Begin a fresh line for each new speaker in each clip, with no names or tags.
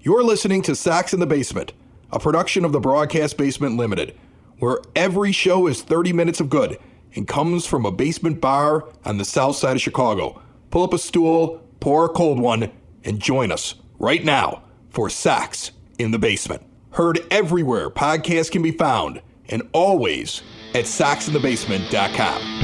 You're listening to Sox in the Basement, a production of the Broadcast Basement Limited, where every show is 30 minutes of good and comes from a basement bar on the south side of Chicago. Pull up a stool, pour a cold one, and join us right now for Sox in the Basement. Heard everywhere podcasts can be found, and always at soxinthebasement.com.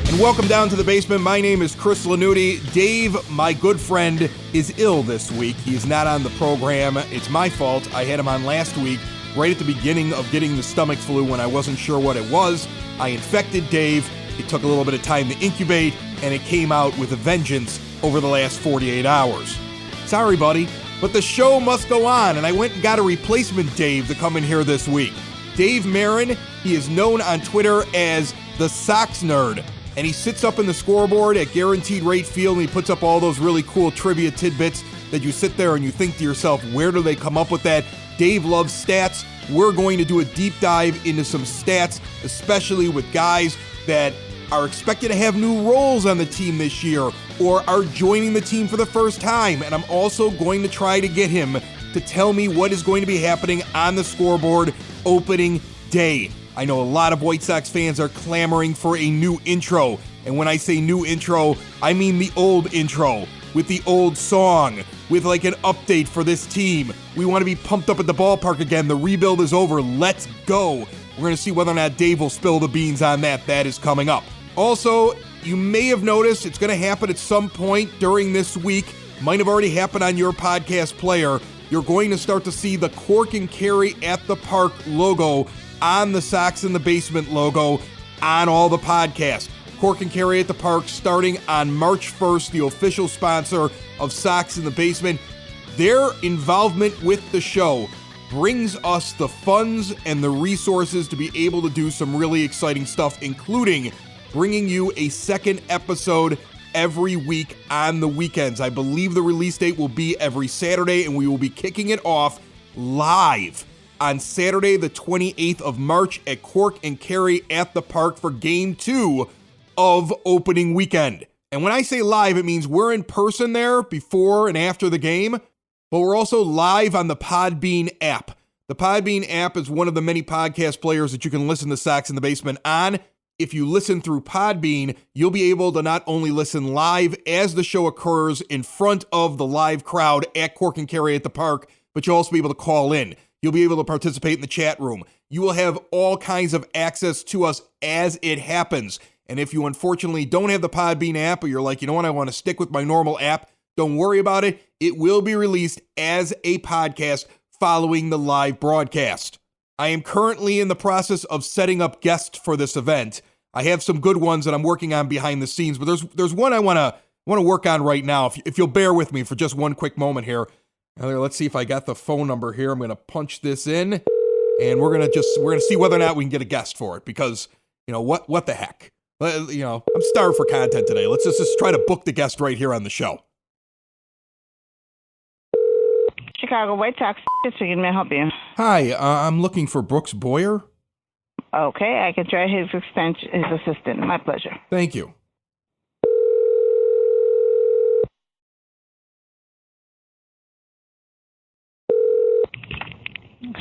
And welcome down to the basement. My name is Chris Lanuti. Dave, my good friend, is ill this week. He is not on the program. It's my fault. I had him on last week, right at the beginning of getting the stomach flu when I wasn't sure what it was. I infected Dave. It took a little bit of time to incubate, and it came out with a vengeance over the last 48 hours. Sorry, buddy, but the show must go on, and I went and got a replacement Dave to come in here this week. Dave Marin, he is known on Twitter as the Sox Nerd, and he sits up in the scoreboard at Guaranteed Rate Field, and he puts up all those really cool trivia tidbits that you sit there and you think to yourself, where do they come up with that? Dave loves stats. We're going to do a deep dive into some stats, especially with guys that are expected to have new roles on the team this year or are joining the team for the first time. And I'm also going to try to get him to tell me what is going to be happening on the scoreboard opening day. I know a lot of White Sox fans are clamoring for a new intro. And when I say new intro, I mean the old intro with the old song, with like an update for this team. We want to be pumped up at the ballpark again. The rebuild is over. Let's go. We're going to see whether or not Dave will spill the beans on that. That is coming up. Also, you may have noticed it's going to happen at some point during this week. Might have already happened on your podcast player. You're going to start to see the Cork and Kerry at the Park logo on the Sox in the Basement logo on all the podcasts. Cork and Kerry at the Park starting on March 1st, the official sponsor of Sox in the Basement. Their involvement with the show brings us the funds and the resources to be able to do some really exciting stuff, including bringing you a second episode every week on the weekends. I believe the release date will be every Saturday, and we will be kicking it off live on Saturday, the 28th of March at Cork and Kerry at the Park for Game 2 of opening weekend. And when I say live, it means we're in person there before and after the game, but we're also live on the Podbean app. The Podbean app is one of the many podcast players that you can listen to Sox in the Basement on. If you listen through Podbean, you'll be able to not only listen live as the show occurs in front of the live crowd at Cork and Kerry at the Park, but you'll also be able to call in. You'll be able to participate in the chat room. You will have all kinds of access to us as it happens. And if you unfortunately don't have the Podbean app, or you're like, you know what, I want to stick with my normal app, don't worry about it. It will be released as a podcast following the live broadcast. I am currently in the process of setting up guests for this event. I have some good ones that I'm working on behind the scenes, but there's one I want to work on right now. If you'll bear with me for just one quick moment here. Let's see if I got the phone number here. I'm going to punch this in, and we're going to see whether or not we can get a guest for it, because, you know, what the heck? You know, I'm starved for content today. Let's just try to book the guest right here on the show.
Chicago White Sox speaking. May I help you?
Hi, I'm looking for Brooks Boyer.
Okay, I can try his assistant. My pleasure.
Thank you.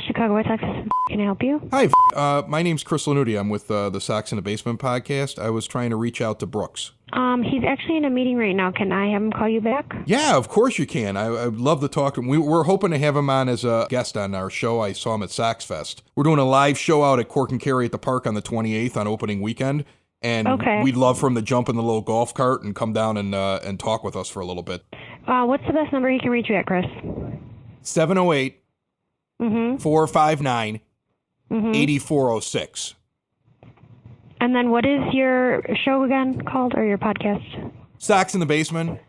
Chicago White Sox, can I help you?
Hi, my name's Chris Lanuti. I'm with the Sox in the Basement podcast. I was trying to reach out to Brooks.
He's actually in a meeting right now. Can I have him call you back?
Yeah, of course you can. I'd love to talk to him. We're hoping to have him on as a guest on our show. I saw him at Sox Fest. We're doing a live show out at Cork and Kerry at the Park on the 28th on opening weekend. And We'd love for him to jump in the little golf cart and come down and talk with us for a little bit.
What's the best number he can reach you at, Chris?
708 459 8406.
And then what is your show again called, or your podcast?
Sox in the Basement.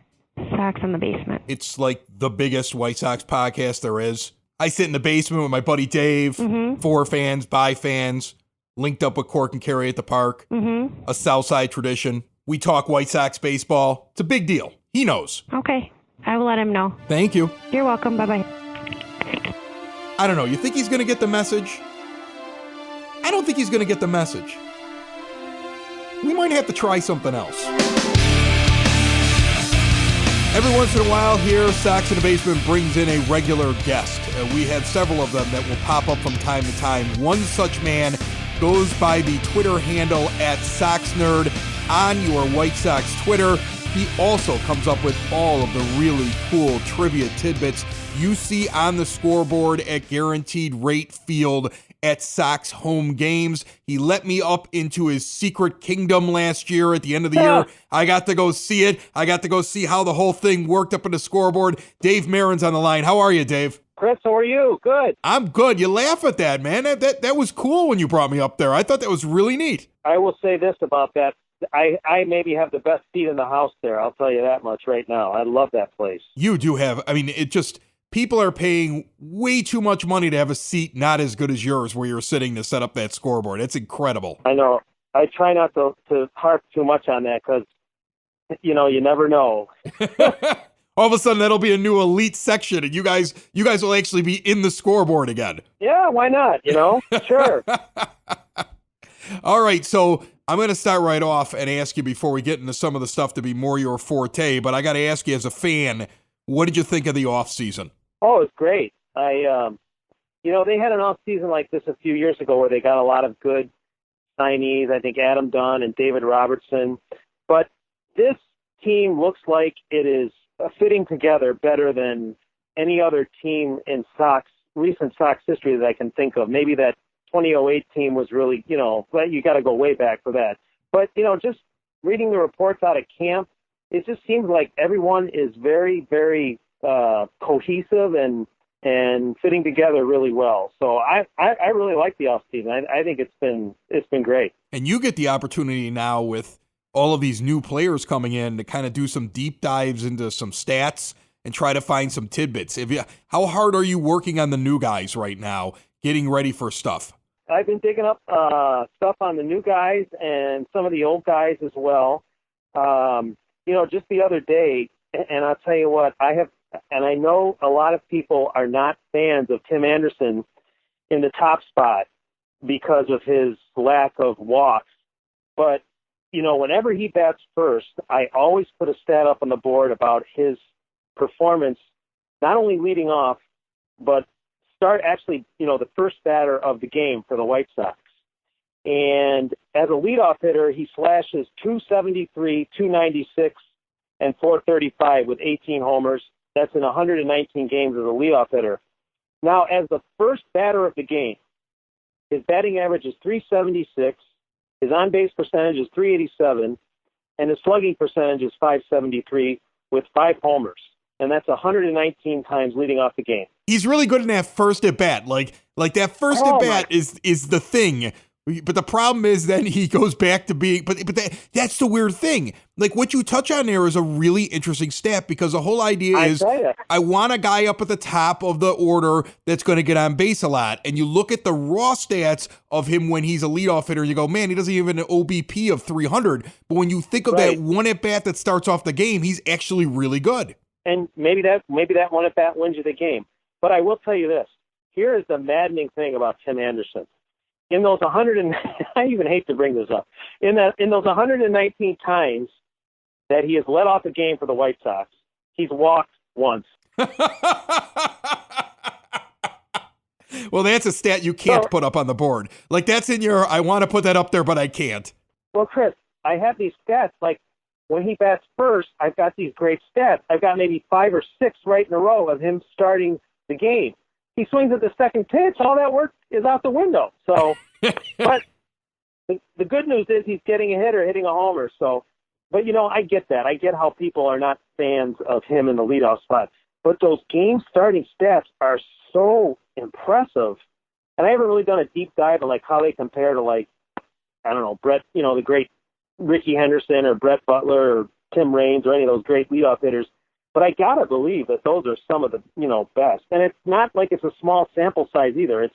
Sox in the Basement.
It's like the biggest White Sox podcast there is. I sit in the basement with my buddy Dave, for fans, by fans, linked up with Cork and Kerry at the Park, a Southside tradition. We talk White Sox baseball. It's a big deal. He knows.
Okay. I will let him know.
Thank you.
You're welcome. Bye-bye.
I don't know. You think he's going to get the message? I don't think he's going to get the message. We might have to try something else. Every once in a while here, Sox in the Basement brings in a regular guest. We have several of them that will pop up from time to time. One such man goes by the Twitter handle @SoxNerd on your White Sox Twitter. He also comes up with all of the really cool trivia tidbits you see on the scoreboard at Guaranteed Rate Field at Sox home games. He let me up into his secret kingdom last year at the end of the year. I got to go see it. I got to go see how the whole thing worked up in the scoreboard. Dave Marin's on the line. How are you, Dave?
Chris, how are you? Good.
I'm good. You laugh at that, man. That was cool when you brought me up there. I thought that was really neat.
I will say this about that. I maybe have the best seat in the house there. I'll tell you that much right now. I love that place.
You do have, it just, people are paying way too much money to have a seat not as good as yours where you're sitting to set up that scoreboard. It's incredible.
I know. I try not to harp too much on that because, you never know.
All of a sudden, that'll be a new elite section, and you guys will actually be in the scoreboard again.
Yeah, why not? Sure.
All right, so I'm going to start right off and ask you before we get into some of the stuff to be more your forte, but I got to ask you as a fan, what did you think of the offseason?
Oh, it's great. They had an off season like this a few years ago where they got a lot of good signees. I think Adam Dunn and David Robertson. But this team looks like it is fitting together better than any other team in recent Sox history that I can think of. Maybe that 2008 team was really, but you got to go way back for that. But, just reading the reports out of camp, it just seems like everyone is very, very cohesive and fitting together really well. So I really like the offseason. I think it's been great. And
you get the opportunity now with all of these new players coming in to kind of do some deep dives into some stats and try to find some tidbits. How hard are you working on the new guys right now, getting ready for stuff?
I've been digging up stuff on the new guys and some of the old guys as well. Just the other day, and I'll tell you what, I know a lot of people are not fans of Tim Anderson in the top spot because of his lack of walks. But, whenever he bats first, I always put a stat up on the board about his performance, not only leading off, but start actually, the first batter of the game for the White Sox. And as a leadoff hitter, he slashes 273, 296, and 435 with 18 homers. That's in 119 games as a leadoff hitter. Now, as the first batter of the game, his batting average is 376, his on-base percentage is 387, and his slugging percentage is 573 with 5 homers. And that's 119 times leading off the game.
He's really good in that first at bat. Like that first at bat is the thing. But the problem is then he goes back to being, but that's the weird thing. Like what you touch on there is a really interesting stat because the whole idea is I want a guy up at the top of the order that's going to get on base a lot. And you look at the raw stats of him when he's a leadoff hitter, and you go, man, he doesn't even have an OBP of 300. But when you think of that one at bat that starts off the game, he's actually really good.
And maybe that one at bat wins you the game. But I will tell you this. Here is the maddening thing about Tim Anderson. In those I even hate to bring this up. In those 119 times that he has led off a game for the White Sox, he's walked once.
Well, that's a stat you can't put up on the board. Like that's in your, I want to put that up there, but I can't.
Well, Chris, I have these stats. Like when he bats first, I've got these great stats. I've got maybe 5 or 6 right in a row of him starting the game. He swings at the second pitch, all that work is out the window. So, but the good news is he's getting a hit or hitting a homer. So, but I get that. I get how people are not fans of him in the leadoff spot. But those game starting stats are so impressive. And I haven't really done a deep dive on how they compare to Brett, the great Ricky Henderson or Brett Butler or Tim Raines or any of those great leadoff hitters. But I got to believe that those are some of the, best. And it's not like it's a small sample size either. It's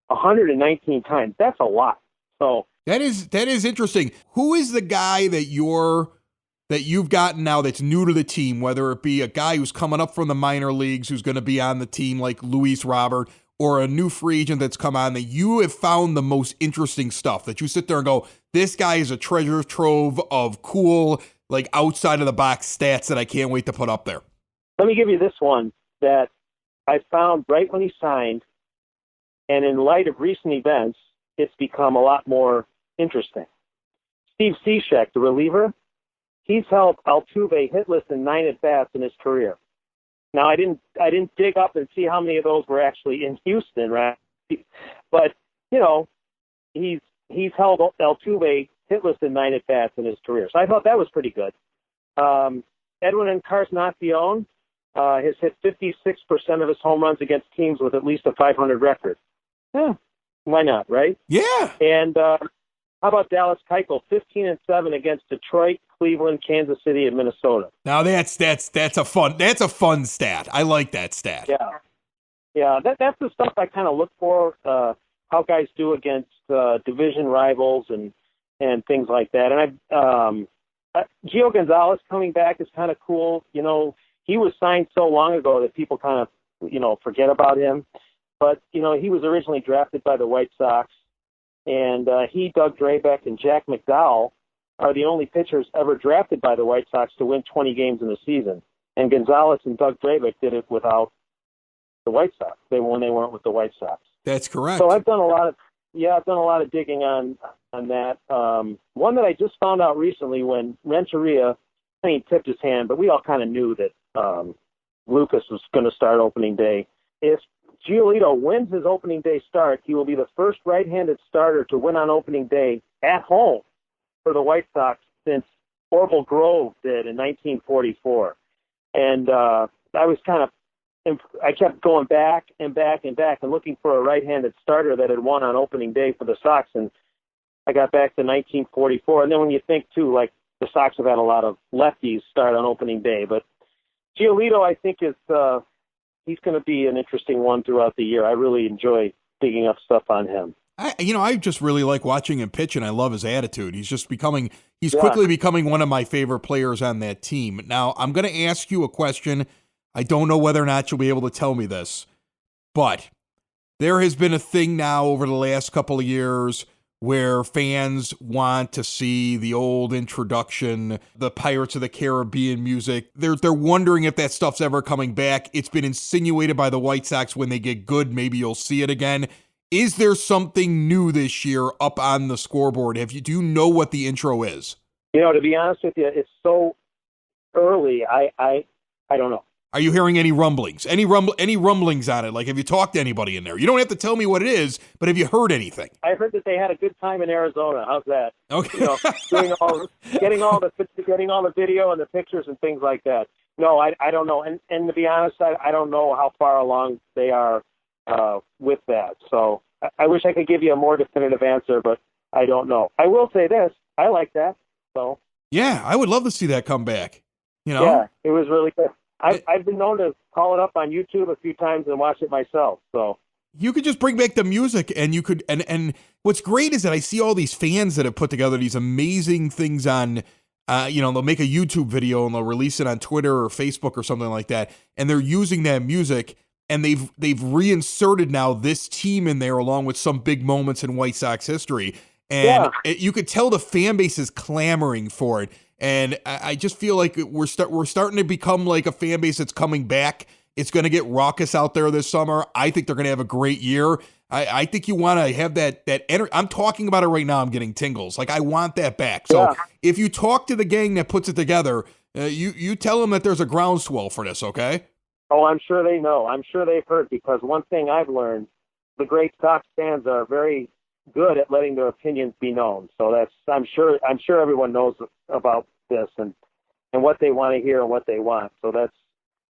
119 times. That's a lot. So
that is interesting. Who is the guy that you've gotten now that's new to the team, whether it be a guy who's coming up from the minor leagues who's going to be on the team like Luis Robert or a new free agent that's come on that you have found the most interesting stuff that you sit there and go, this guy is a treasure trove of cool like outside of the box stats that I can't wait to put up there?
Let me give you this one that I found right when he signed, and in light of recent events, it's become a lot more interesting. Steve Cishek, the reliever, he's held Altuve hitless in 9 at-bats in his career. Now, I didn't dig up and see how many of those were actually in Houston, right? But, you know, he's held Altuve hitless in 9 at-bats in his career. So I thought that was pretty good. Edwin Encarnacion has hit 56% of his home runs against teams with at least a 500 record. Yeah, why not, right?
Yeah.
And how about Dallas Keuchel, 15-7 against Detroit, Cleveland, Kansas City, and Minnesota.
Now that's a fun stat. I like that stat.
Yeah. That's the stuff I kind of look for. How guys do against division rivals and things like that. And Gio Gonzalez coming back is kind of cool. You know, he was signed so long ago that people kind of, you know, forget about him. But, you know, he was originally drafted by the White Sox. And he, Doug Drabek, and Jack McDowell are the only pitchers ever drafted by the White Sox to win 20 games in a season. And Gonzalez and Doug Drabek did it without the White Sox. When they weren't with the White Sox.
That's correct.
So I've done a lot of digging on that. One that I just found out recently when Renteria, tipped his hand, but we all kind of knew that Lucas was going to start opening day. If Giolito wins his opening day start, he will be the first right-handed starter to win on opening day at home for the White Sox since Orville Grove did in 1944. And I kept going back and back and back and looking for a right-handed starter that had won on opening day for the Sox, and I got back to 1944. And then when you think, too, like the Sox have had a lot of lefties start on opening day, but Giolito, I think, is he's going to be an interesting one throughout the year. I really enjoy digging up stuff on him.
I just really like watching him pitch, and I love his attitude. He's quickly becoming one of my favorite players on that team. Now, I'm going to ask you a question. I don't know whether or not you'll be able to tell me this, but there has been a thing now over the last couple of years where fans want to see the old introduction, the Pirates of the Caribbean music. They're wondering if that stuff's ever coming back. It's been insinuated by the White Sox when they get good, maybe you'll see it again. Is there something new this year up on the scoreboard? Do you know what the intro is?
You know, to be honest with you, it's so early. I don't know.
Are you hearing any rumblings? Any rumblings on it? Like, have you talked to anybody in there? You don't have to tell me what it is, but have you heard anything?
I heard that they had a good time in Arizona. How's that?
Okay.
You know, getting all the video and the pictures and things like that. No, I don't know. And to be honest, I don't know how far along they are with that. So I wish I could give you a more definitive answer, but I don't know. I will say this: I like that. So
yeah, I would love to see that come back. You know?
Yeah, it was really good. I've been known to call it up on YouTube a few times and watch it myself. So
you could just bring back the music, and you could. And what's great is that I see all these fans that have put together these amazing things on. They'll make a YouTube video and they'll release it on Twitter or Facebook or something like that, and they're using that music, and they've reinserted now this team in there along with some big moments in White Sox history, and you could tell the fan base is clamoring for it. And I just feel like we're starting to become like a fan base that's coming back. It's going to get raucous out there this summer. I think they're going to have a great year. I think you want to have that energy. I'm talking about it right now. I'm getting tingles. Like, I want that back. So if you talk to the gang that puts it together, you tell them that there's a groundswell for this, okay?
Oh, I'm sure they know. I'm sure they've heard, because one thing I've learned, the great Sox fans are very good at letting their opinions be known. So I'm sure everyone knows about this and what they want to hear and what they want. So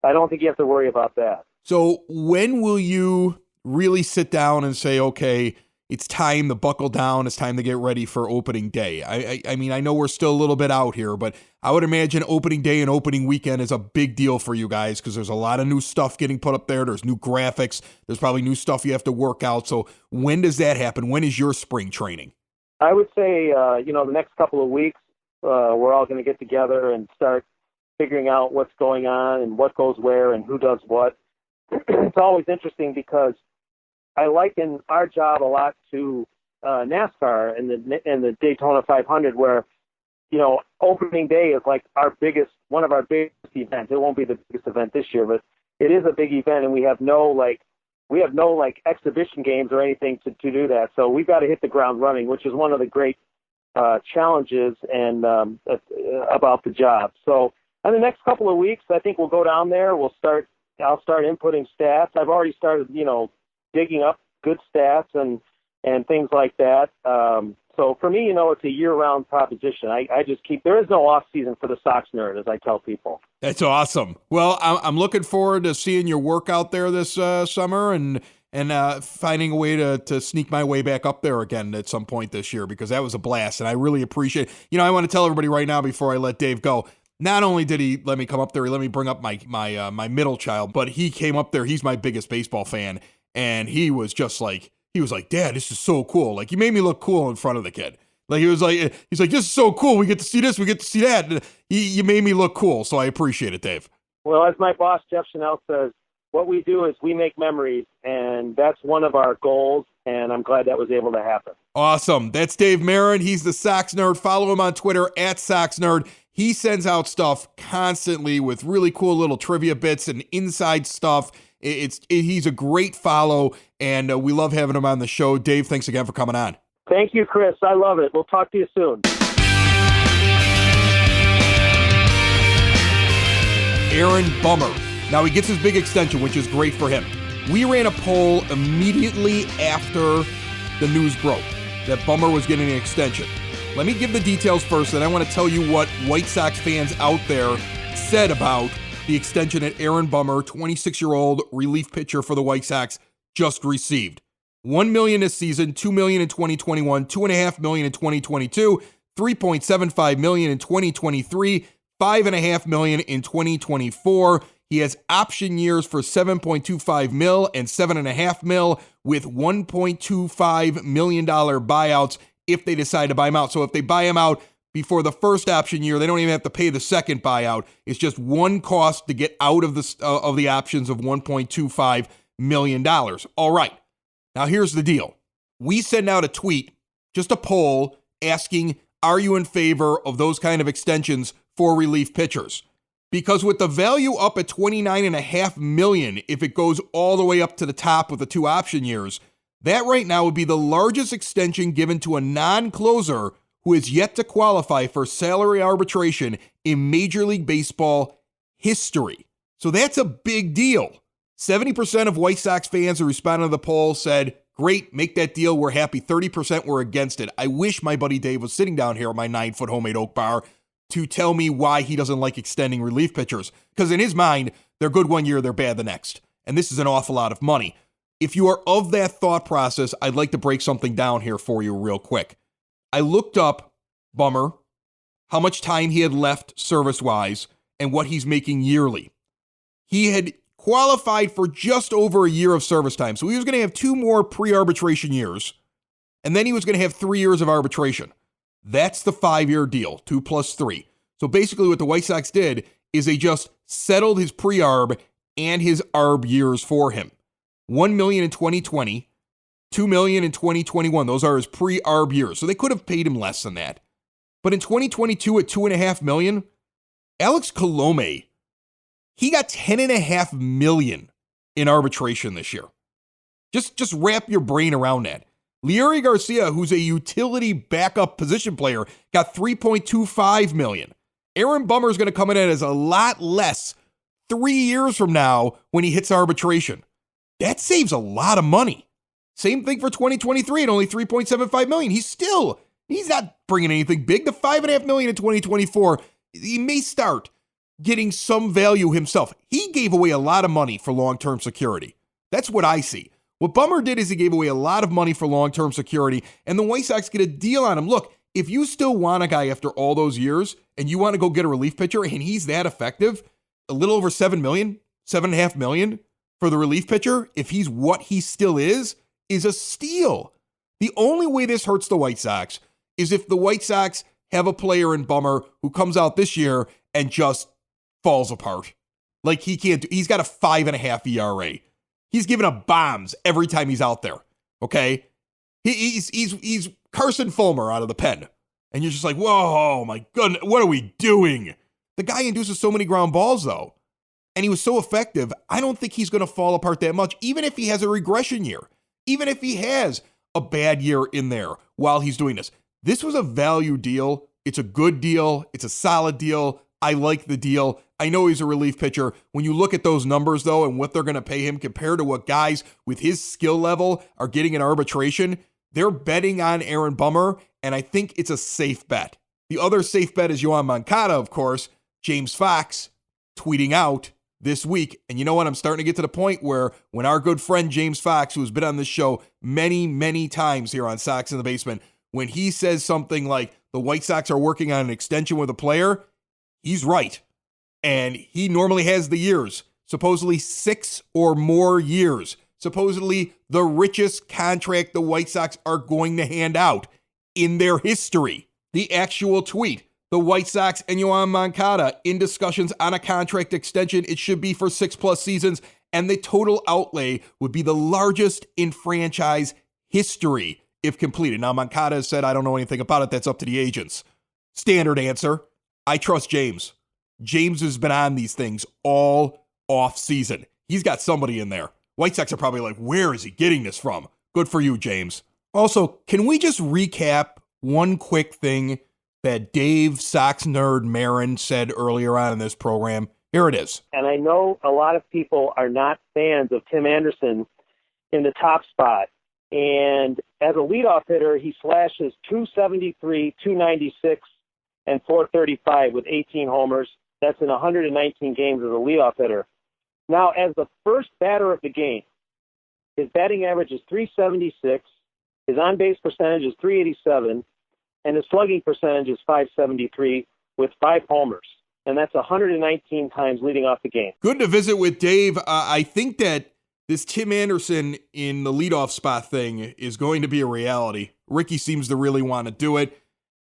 I don't think you have to worry about that.
So when will you really sit down and say, okay, it's time to buckle down, it's time to get ready for opening day? I mean, I know we're still a little bit out here, but I would imagine opening day and opening weekend is a big deal for you guys, because there's a lot of new stuff getting put up there. There's new graphics. There's probably new stuff you have to work out. So when does that happen? When is your spring training?
I would say, the next couple of weeks, we're all going to get together and start figuring out what's going on and what goes where and who does what. It's always interesting because I liken our job a lot to NASCAR and the Daytona 500, where opening day is like one of our biggest events. It won't be the biggest event this year, but it is a big event, and we have no exhibition games or anything to do that. So we've got to hit the ground running, which is one of the great challenges and about the job. So in the next couple of weeks, I think we'll go down there. I'll start inputting stats. I've already started, digging up good stats and things like that. So for me, it's a year-round proposition. I just there is no off season for the Sox nerd, as I tell people.
That's awesome. Well, I'm looking forward to seeing your work out there this summer and finding a way to sneak my way back up there again at some point this year, because that was a blast, and I really appreciate it. I want to tell everybody right now before I let Dave go, not only did he let me come up there, he let me bring up my middle child, but he came up there. He's my biggest baseball fan, and he was like, Dad, this is so cool. Like, you made me look cool in front of the kid. Like, he's like, this is so cool. We get to see this. We get to see that. And you made me look cool. So I appreciate it, Dave.
Well, as my boss, Jeff Chanel, says, what we do is we make memories, and that's one of our goals, and I'm glad that was able to happen.
Awesome. That's Dave Marin. He's the Sox Nerd. Follow him on Twitter @SoxNerd. He sends out stuff constantly with really cool little trivia bits and inside stuff. He's a great follow, and we love having him on the show. Dave, thanks again for coming on.
Thank you, Chris. I love it. We'll talk to you soon.
Aaron Bummer. Now he gets his big extension, which is great for him. We ran a poll immediately after the news broke that Bummer was getting an extension. Let me give the details first, and I want to tell you what White Sox fans out there said about the extension that Aaron Bummer, 26-year-old relief pitcher for the White Sox, just received. $1 million this season, $2 million in 2021, $2.5 million in 2022, $3.75 million in 2023, $5.5 million in 2024. He has option years for $7.25 million and $7.5 million, with $1.25 million buyouts if they decide to buy him out. So if they buy him out before the first option year, they don't even have to pay the second buyout. It's just one cost to get out of the options of $1.25 million. All right. Now here's the deal. We send out a tweet, just a poll, asking, are you in favor of those kind of extensions for relief pitchers? Because with the value up at $29.5 million, if it goes all the way up to the top with the two option years, that right now would be the largest extension given to a non-closer who is yet to qualify for salary arbitration in Major League Baseball history. So that's a big deal. 70% of White Sox fans who responded to the poll said, great, make that deal, we're happy. 30% were against it. I wish my buddy Dave was sitting down here at my 9-foot homemade oak bar to tell me why he doesn't like extending relief pitchers. Because in his mind, they're good one year, they're bad the next. And this is an awful lot of money. If you are of that thought process, I'd like to break something down here for you real quick. I looked up Bummer, how much time he had left service-wise, and what he's making yearly. He had qualified for just over a year of service time. So he was going to have 2 more pre-arbitration years, and then he was going to have 3 years of arbitration. That's the 5-year deal, 2 plus 3. So basically what the White Sox did is they just settled his pre-arb and his arb years for him. $1 million in 2020, $2 million in 2021. Those are his pre-arb years. So they could have paid him less than that. But in 2022 at $2.5 million, Alex Colome, he got $10.5 million in arbitration this year. Just wrap your brain around that. Leury Garcia, who's a utility backup position player, got $3.25 million. Aaron Bummer is going to come in as a lot less 3 years from now when he hits arbitration. That saves a lot of money. Same thing for 2023 at only $3.75 million. He's not bringing anything big. The $5.5 million in 2024, he may start getting some value himself. He gave away a lot of money for long-term security. That's what I see. What Bummer did is he gave away a lot of money for long-term security, and the White Sox get a deal on him. Look, if you still want a guy after all those years and you want to go get a relief pitcher and he's that effective, a little over $7 million, $7.5 million for the relief pitcher, if he's what he still is a steal. The only way this hurts the White Sox is if the White Sox have a player in Bummer who comes out this year and just falls apart. Like he's got a 5.5 ERA. He's giving up bombs every time he's out there. Okay. He's Carson Fulmer out of the pen. And you're just like, whoa, my goodness, what are we doing? The guy induces so many ground balls, though. And he was so effective, I don't think he's going to fall apart that much, even if he has a regression year, even if he has a bad year in there while he's doing this. This was a value deal. It's a good deal. It's a solid deal. I like the deal. I know he's a relief pitcher. When you look at those numbers, though, and what they're going to pay him compared to what guys with his skill level are getting in arbitration, they're betting on Aaron Bummer, and I think it's a safe bet. The other safe bet is Yoan Moncada, of course. James Fox tweeting out this week. And you know what? I'm starting to get to the point where when our good friend James Fox, who has been on this show many, many times here on Sox in the Basement, when he says something like the White Sox are working on an extension with a player, he's right. And he normally has the years, supposedly 6 or more years, supposedly the richest contract the White Sox are going to hand out in their history. The actual tweet. The White Sox and Yoan Moncada in discussions on a contract extension. It should be for 6+ seasons, and the total outlay would be the largest in franchise history if completed. Now, Moncada has said, I don't know anything about it. That's up to the agents. Standard answer. I trust James. James has been on these things all off season. He's got somebody in there. White Sox are probably like, where is he getting this from? Good for you, James. Also, can we just recap one quick thing that Dave Sox Nerd Marin said earlier on in this program? Here it is.
And I know a lot of people are not fans of Tim Anderson in the top spot. And as a leadoff hitter, he slashes 273, 296, and 435 with 18 homers. That's in 119 games as a leadoff hitter. Now, as the first batter of the game, his batting average is 376, his on-base percentage is 387, and his slugging percentage is 573 with 5 homers. And that's 119 times leading off the game.
Good to visit with Dave. I think that this Tim Anderson in the leadoff spot thing is going to be a reality. Ricky seems to really want to do it.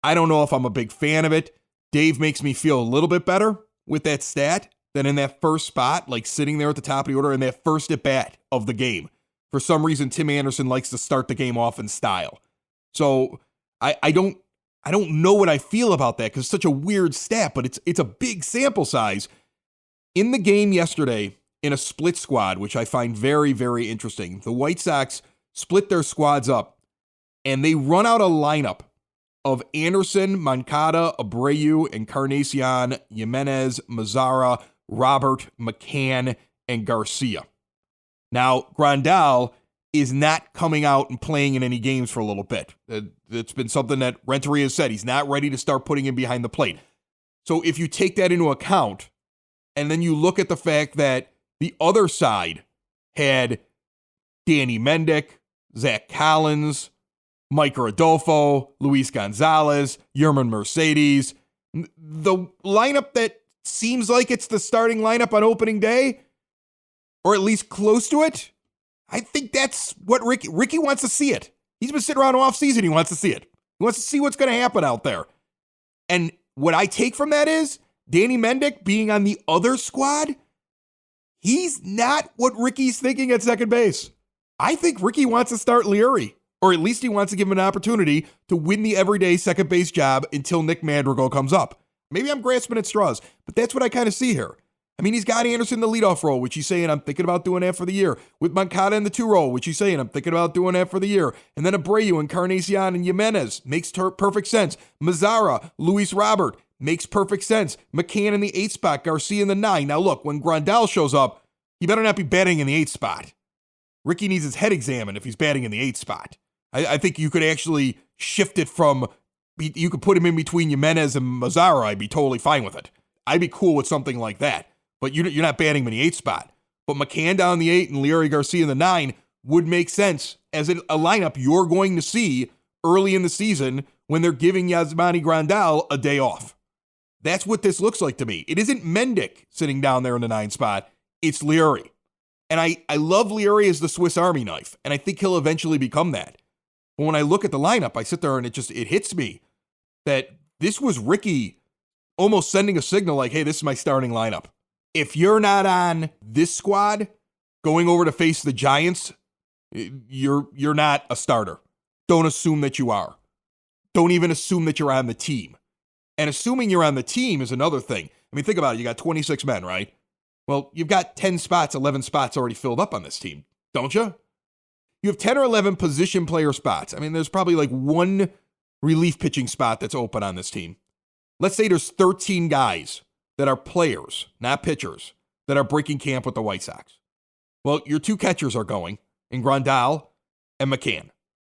I don't know if I'm a big fan of it. Dave makes me feel a little bit better with that stat than in that first spot, like sitting there at the top of the order in that first at bat of the game. For some reason, Tim Anderson likes to start the game off in style. So I don't know what I feel about that because it's such a weird stat, but it's a big sample size. In the game yesterday, in a split squad, which I find very, very interesting, the White Sox split their squads up, and they run out a lineup of Anderson, Moncada, Abreu, Encarnacion, Jimenez, Mazara, Robert, McCann, and Garcia. Now, Grandal is not coming out and playing in any games for a little bit. It's been something that Renteria has said. He's not ready to start putting him behind the plate. So if you take that into account, and then you look at the fact that the other side had Danny Mendick, Zach Collins, Mike Rodolfo, Luis Gonzalez, Yerman Mercedes, the lineup that seems like it's the starting lineup on opening day, or at least close to it, I think that's what Ricky wants to see it. He's been sitting around off season. He wants to see it. He wants to see what's going to happen out there. And what I take from that is Danny Mendick being on the other squad, he's not what Ricky's thinking at second base. I think Ricky wants to start Leury, or at least he wants to give him an opportunity to win the everyday second base job until Nick Madrigal comes up. Maybe I'm grasping at straws, but that's what I kind of see here. I mean, he's got Anderson in the leadoff role, which he's saying, I'm thinking about doing that for the year. With Moncada in the 2 role, which he's saying, I'm thinking about doing that for the year. And then Abreu, Encarnacion, and Jimenez makes perfect sense. Mazara, Luis Robert makes perfect sense. McCann in the 8 spot, Garcia in the 9. Now look, when Grandal shows up, he better not be batting in the 8 spot. Ricky needs his head examined if he's batting in the 8 spot. I think you could actually shift it from, you could put him in between Jimenez and Mazara. I'd be totally fine with it. I'd be cool with something like that. But you're not batting him in the 8 spot. But McCann down the 8 and Leury Garcia in the 9 would make sense as a lineup you're going to see early in the season when they're giving Yasmani Grandal a day off. That's what this looks like to me. It isn't Mendick sitting down there in the 9 spot. It's Leury. And I love Leury as the Swiss Army knife, and I think he'll eventually become that. But when I look at the lineup, I sit there and it hits me that this was Ricky almost sending a signal like, hey, this is my starting lineup. If you're not on this squad going over to face the Giants, you're not a starter. Don't assume that you are. don't even assume that you're on the team. And assuming you're on the team is another thing. I mean, think about it. You got 26 men, right? Well, you've got 10 spots, 11 spots already filled up on this team, don't you? You have 10 or 11 position player spots. I mean, there's probably like one relief pitching spot that's open on this team. Let's say there's 13 guys that are players, not pitchers, that are breaking camp with the White Sox. Well, your 2 catchers are going, in Grandal and McCann.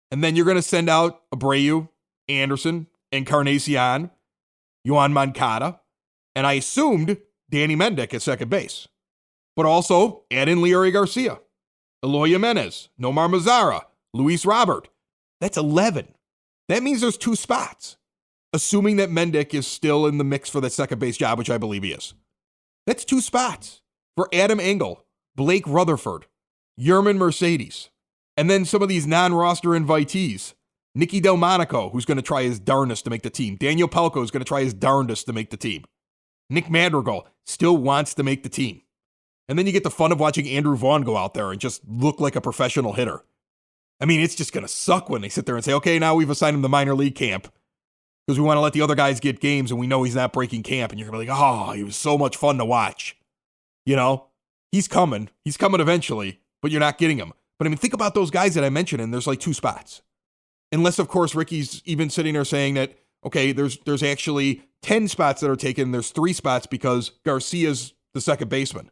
And then you're going to send out Abreu, Anderson, Encarnacion, Yoan Moncada, and I assumed Danny Mendick at second base. But also add in Leury Garcia, Eloy Jimenez, Nomar Mazara, Luis Robert. That's 11. That means there's 2 spots, assuming that Mendick is still in the mix for the second base job, which I believe he is. That's 2 spots for Adam Engel, Blake Rutherford, Yerman Mercedes, and then some of these non-roster invitees. Nicky Delmonico, who's going to try his darndest to make the team. Daniel Palco is going to try his darndest to make the team. Nick Madrigal still wants to make the team. And then you get the fun of watching Andrew Vaughn go out there and just look like a professional hitter. I mean, it's just going to suck when they sit there and say, okay, now we've assigned him the minor league camp because we want to let the other guys get games and we know he's not breaking camp. And you're going to be like, oh, he was so much fun to watch. You know, he's coming. He's coming eventually, but you're not getting him. But I mean, think about those guys that I mentioned, and there's like 2 spots. Unless, of course, Ricky's even sitting there saying that, okay, there's actually 10 spots that are taken. There's 3 spots because Garcia's the second baseman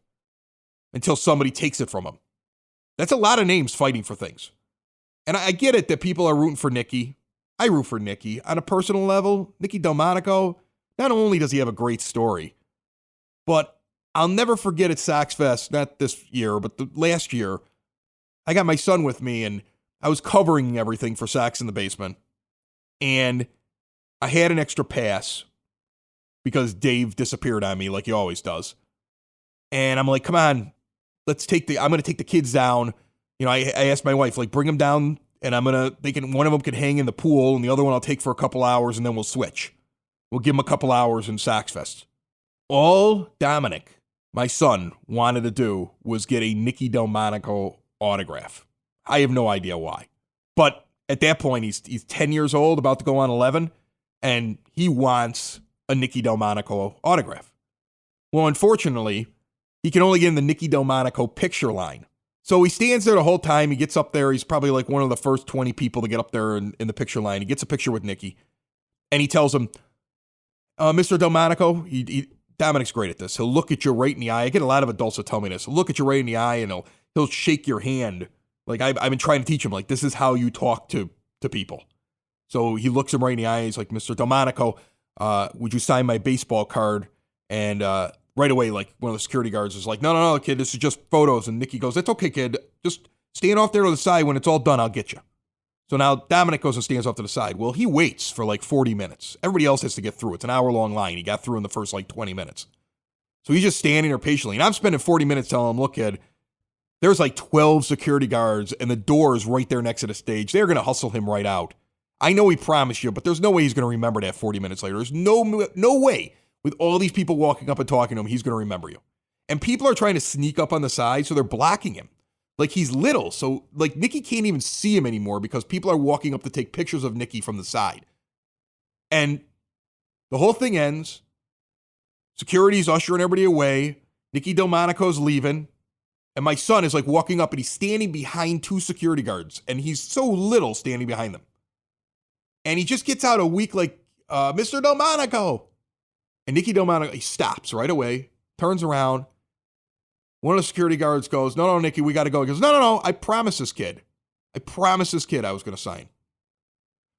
until somebody takes it from him. That's a lot of names fighting for things. And I get it that people are rooting for Nicky. I root for Nicky. On a personal level, Nicky Delmonico, not only does he have a great story, but I'll never forget at Sox Fest, not this year, but the last year, I got my son with me and I was covering everything for Sox in the Basement. And I had an extra pass because Dave disappeared on me like he always does. And I'm like, come on, I'm going to take the kids down. You know, I asked my wife, like, bring them down and one of them can hang in the pool and the other one I'll take for a couple hours and then we'll switch. We'll give them a couple hours in Sox Fest. All Dominic, my son, wanted to do was get a Nicky Delmonico autograph. I have no idea why. But at that point, he's 10 years old, about to go on 11, and he wants a Nicky Delmonico autograph. Well, unfortunately, he can only get in the Nicky Delmonico picture line. So he stands there the whole time. He gets up there. He's probably like one of the first 20 people to get up there in the picture line. He gets a picture with Nicky, and he tells him, Mr. Delmonico, Dominic's great at this. He'll look at you right in the eye. I get a lot of adults that tell me this. He'll look at you right in the eye, and he'll shake your hand. Like, I've been trying to teach him, like, this is how you talk to people. So he looks him right in the eye. He's like, Mr. Delmonico, would you sign my baseball card? And right away, like, one of the security guards is like, no, kid, this is just photos. And Nicky goes, that's okay, kid. Just stand off there to the side. When it's all done, I'll get you. So now Dominic goes and stands off to the side. Well, he waits for like 40 minutes. Everybody else has to get through. It's an hour-long line. He got through in the first like 20 minutes. So he's just standing there patiently. And I'm spending 40 minutes telling him, look, kid, there's like 12 security guards and the door is right there next to the stage. They're going to hustle him right out. I know he promised you, but there's no way he's going to remember that 40 minutes later. There's no way with all these people walking up and talking to him, he's going to remember you. And people are trying to sneak up on the side, so they're blocking him. Like, he's little, so like Nicky can't even see him anymore because people are walking up to take pictures of Nicky from the side. And the whole thing ends. Security's ushering everybody away. Nicky Delmonico's leaving. And my son is like walking up and he's standing behind 2 security guards. And he's so little standing behind them. And he just gets out a weak like, Mr. Delmonico. And Nicky Delmonico, he stops right away, turns around. One of the security guards goes, no, Nicky, we got to go. He goes, no, I promised this kid I was going to sign.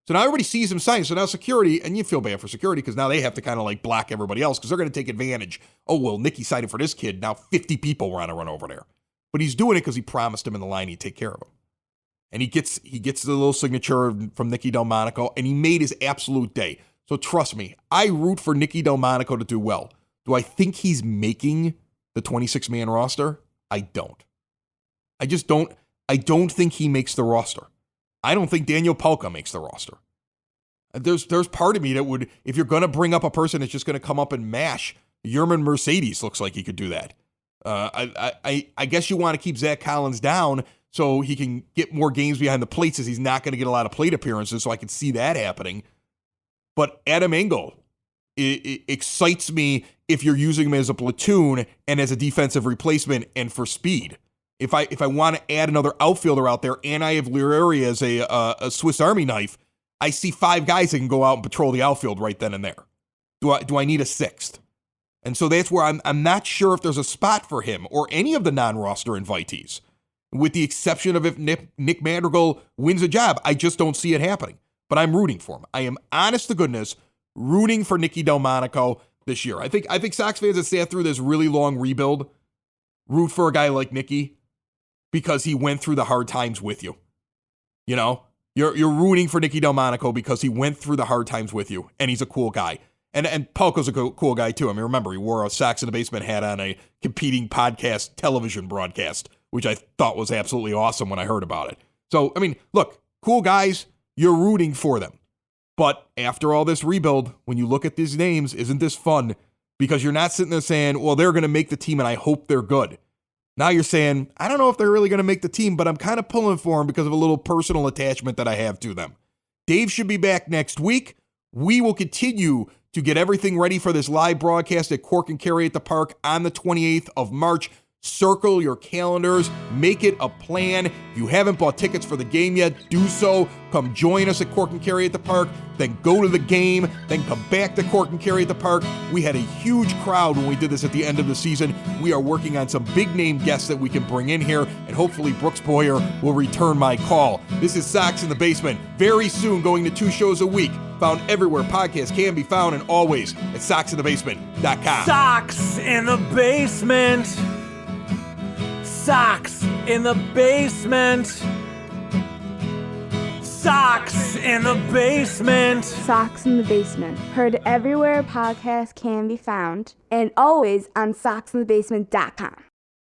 So now everybody sees him sign. So now security, and you feel bad for security because now they have to kind of like block everybody else because they're going to take advantage. Oh, well, Nicky signed for this kid. Now 50 people want to run over there. But he's doing it because he promised him in the line he'd take care of him. And he gets the little signature from Nicky Delmonico, and he made his absolute day. So trust me, I root for Nicky Delmonico to do well. Do I think he's making the 26-man roster? I don't. I just don't. I don't think he makes the roster. I don't think Daniel Palca makes the roster. There's part of me that would, if you're going to bring up a person that's just going to come up and mash, Yerman Mercedes looks like he could do that. I guess you want to keep Zach Collins down so he can get more games behind the plate since he's not going to get a lot of plate appearances, so I can see that happening. but Adam Engel it excites me if you're using him as a platoon and as a defensive replacement and for speed. If I want to add another outfielder out there and I have Leury as a Swiss Army knife, I see 5 guys that can go out and patrol the outfield right then and there. Do I need a 6th? And so that's where I'm not sure if there's a spot for him or any of the non-roster invitees, with the exception of if Nick Madrigal wins a job. I just don't see it happening, but I'm rooting for him. I am, honest to goodness, rooting for Nicky Delmonico this year. I think Sox fans that sat through this really long rebuild root for a guy like Nicky because he went through the hard times with you. You know, you're rooting for Nicky Delmonico because he went through the hard times with you, and he's a cool guy. And Palco's a cool guy too. I mean, remember, he wore a Sox in the Basement hat on a competing podcast television broadcast, which I thought was absolutely awesome when I heard about it. So, I mean, look, cool guys, you're rooting for them. But after all this rebuild, when you look at these names, isn't this fun? Because you're not sitting there saying, well, they're going to make the team and I hope they're good. Now you're saying, I don't know if they're really going to make the team, but I'm kind of pulling for them because of a little personal attachment that I have to them. Dave should be back next week. We will continue to get everything ready for this live broadcast at Cork and Kerry at the Park on the 28th of March. Circle your calendars. Make it a plan. If you haven't bought tickets for the game yet, do so. Come join us at Cork and Kerry at the Park. Then go to the game. Then come back to Cork and Kerry at the Park. We had a huge crowd when we did this at the end of the season. We are working on some big-name guests that we can bring in here, and hopefully Brooks Boyer will return my call. This is Sox in the Basement. Very soon going to 2 shows a week. Found everywhere podcasts can be found, and always at soxinthebasement.com.
Sox in the Basement. Sox in the Basement. Sox in the Basement.
Sox in the Basement. Heard everywhere podcasts can be found, and always on soxinthebasement.com.